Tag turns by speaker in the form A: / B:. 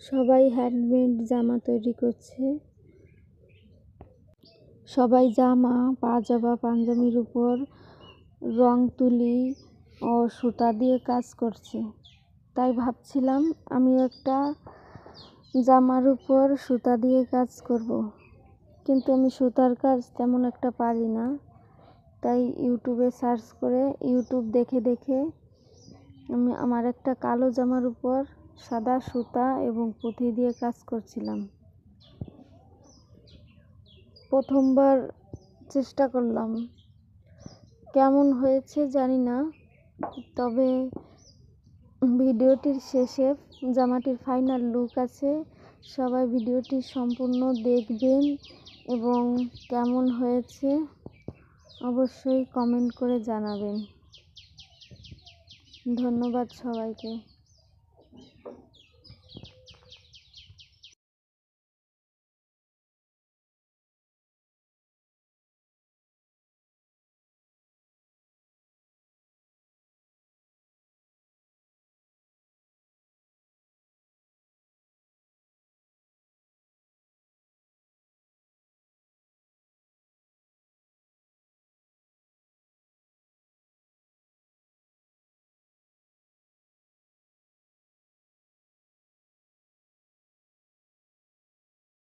A: সবাই হ্যান্ডমেড জামা তৈরি করছে। সবাই জামা, পাজামা, পাঞ্জাবির উপর রং তুলি ও সুতা দিয়ে কাজ করছে। তাই ভাবছিলাম আমিও একটা জামার উপর সুতা দিয়ে কাজ করব, কিন্তু আমি সুতার কাজ তেমন একটা পারি না। তাই ইউটিউবে সার্চ করে ইউটিউব দেখে দেখে আমি আমার একটা কালো জামার উপর সাদা সুতা এবং পুঁথি দিয়ে কাজ করছিলাম। প্রথমবার চেষ্টা করলাম, কেমন হয়েছে জানি না, তবে ভিডিওটির শেষে জামাটির ফাইনাল লুক আছে। সবাই ভিডিওটি সম্পূর্ণ দেখবেন এবং কেমন হয়েছে অবশ্যই কমেন্ট করে জানাবেন। ধন্যবাদ সবাইকে।